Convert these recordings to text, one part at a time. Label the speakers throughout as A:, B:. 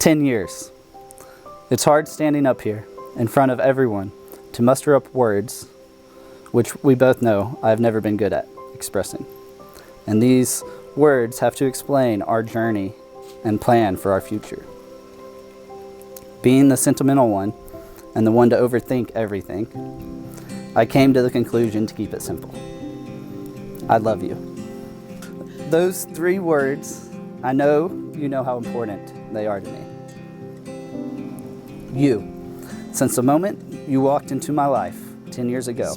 A: 10 years. It's hard standing up here in front of everyone to muster up words, which we both know I've never been good at expressing. And these words have to explain our journey and plan for our future. Being the sentimental one and the one to overthink everything, I came to the conclusion to keep it simple. I love you. Those 3 words, I know you know how important they are to me. You. Since the moment you walked into my life 10 years ago,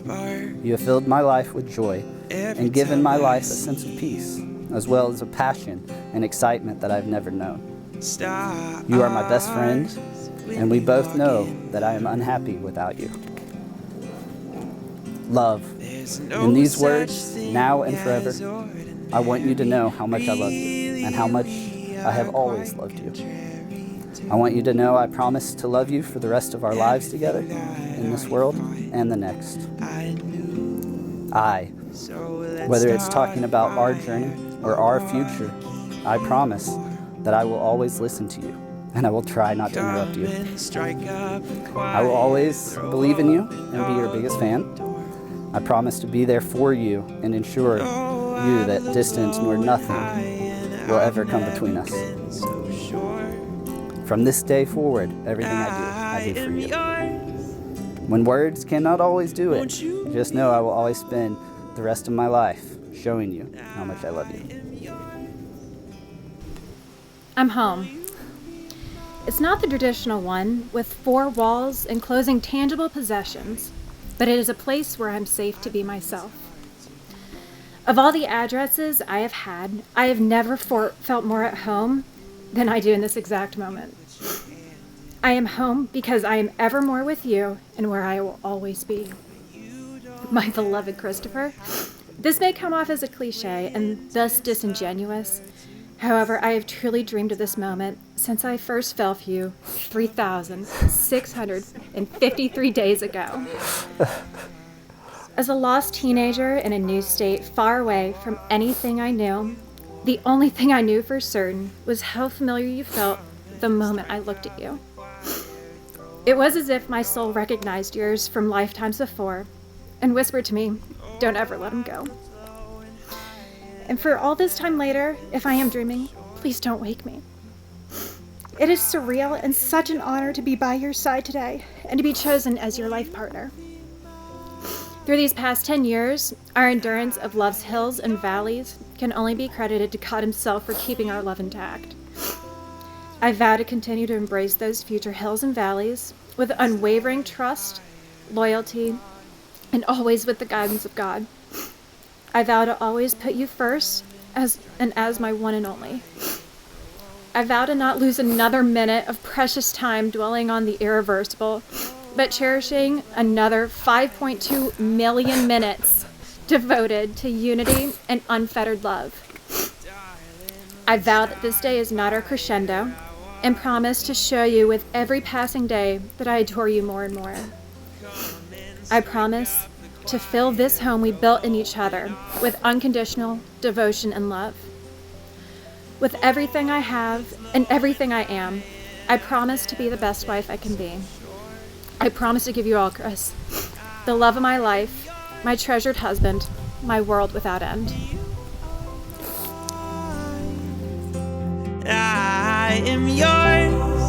A: you have filled my life with joy and given my life a sense of peace, as well as a passion and excitement that I've never known. You are my best friend, and we both know that I am unhappy without you. Love. In these words, now and forever, I want you to know how much I love you and how much I have always loved you. I want you to know I promise to love you for the rest of our lives together in this world and the next. Whether it's talking about our journey or our future, I promise that I will always listen to you and I will try not to interrupt you. I will always believe in you and be your biggest fan. I promise to be there for you and ensure you that distance nor nothing will ever come between us. From this day forward, everything I do for you. When words cannot always do it, just know I will always spend the rest of my life showing you how much I love you.
B: I'm home. It's not the traditional one with 4 walls enclosing tangible possessions, but it is a place where I'm safe to be myself. Of all the addresses I have had, I have never felt more at home than I do in this exact moment. I am home because I am evermore with you and where I will always be. My beloved Christopher, this may come off as a cliche and thus disingenuous. However, I have truly dreamed of this moment since I first fell for you 3,653 days ago. As a lost teenager in a new state far away from anything I knew, the only thing I knew for certain was how familiar you felt the moment I looked at you. It was as if my soul recognized yours from lifetimes before and whispered to me, "Don't ever let him go." And for all this time later, if I am dreaming, please don't wake me. It is surreal and such an honor to be by your side today and to be chosen as your life partner. Through these past 10 years, our endurance of love's hills and valleys can only be credited to God himself for keeping our love intact. I vow to continue to embrace those future hills and valleys with unwavering trust, loyalty, and always with the guidance of God. I vow to always put you first as my one and only. I vow to not lose another minute of precious time dwelling on the irreversible, but cherishing another 5.2 million minutes devoted to unity and unfettered love. I vow that this day is not our crescendo and promise to show you with every passing day that I adore you more and more. I promise to fill this home we built in each other with unconditional devotion and love. With everything I have and everything I am, I promise to be the best wife I can be. I promise to give you all, Chris, the love of my life, my treasured husband, my world without end.
C: I am yours,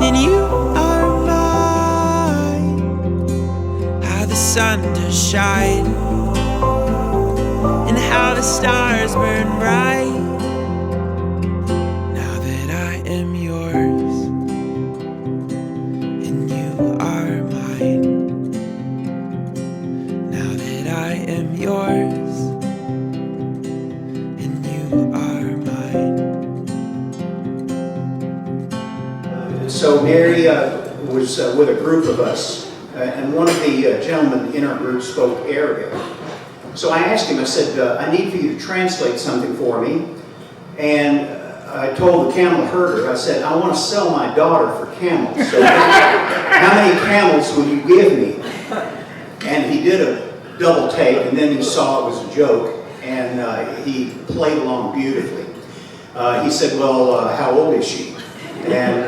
C: and you are mine. How the sun does shine, and how the stars burn bright. Now that I am yours, and you are mine. Now that I am yours, and you are mine.
D: So Mary was with a group of us, and one of the gentlemen in our group spoke Arabic. So I asked him, I said, I need for you to translate something for me. And I told the camel herder, I said, I want to sell my daughter for camels. So how many camels will you give me? And he did a double take, and then he saw it was a joke, and he played along beautifully. He said, well, how old is she? And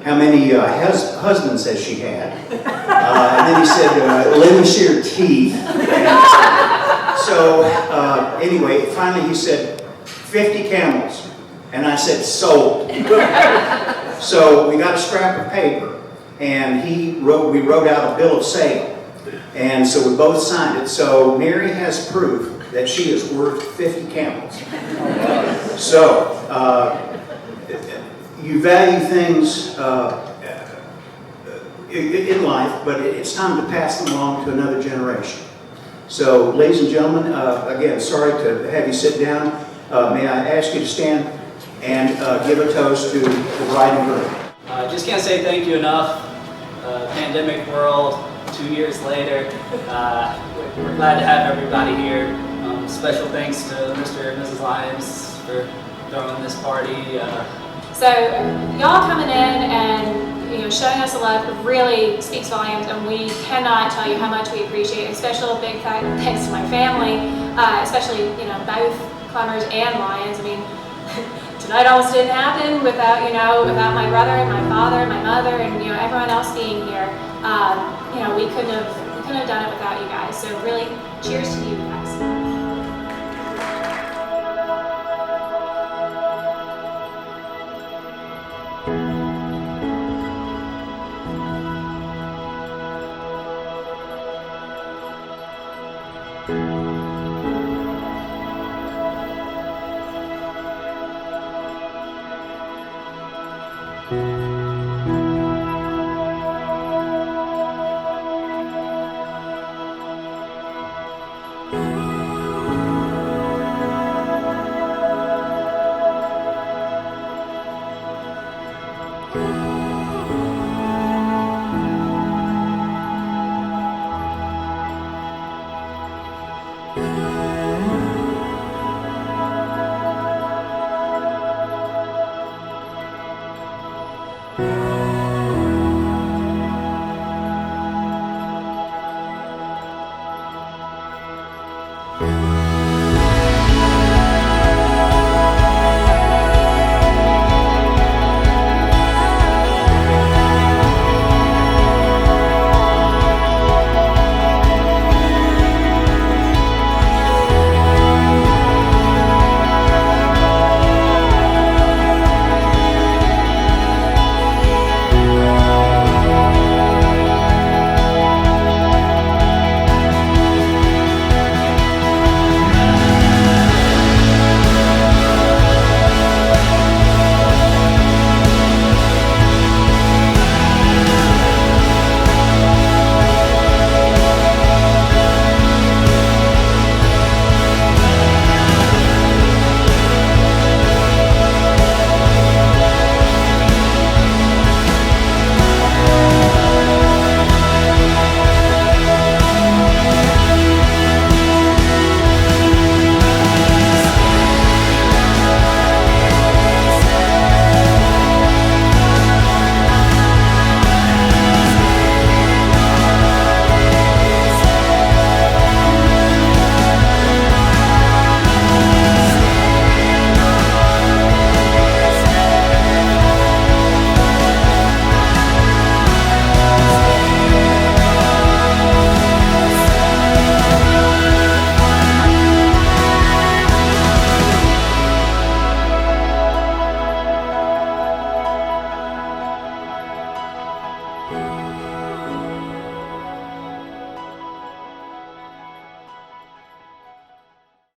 D: how many husbands has she had? And then he said, let me see her teeth. And so anyway, finally he said, 50 camels. And I said, sold. So we got a scrap of paper, and we wrote out a bill of sale. And so we both signed it. So Mary has proof that she is worth 50 camels. So you value things in life, but it's time to pass them along to another generation. So, ladies and gentlemen, again, sorry to have you sit down. May I ask you to stand and give a toast to the bride and groom?
E: Just can't say thank you enough. Pandemic world, 2 years later, we're glad to have everybody here. Special thanks to Mr. and Mrs. Lyons for throwing this party.
B: So y'all coming in and showing us a love really speaks volumes, and we cannot tell you how much we appreciate it. Special big thanks to my family, especially both Clemmers and Lyons. I mean, tonight almost didn't happen without without my brother and my father and my mother and everyone else being here. We couldn't have done it without you guys. So really, cheers to you guys.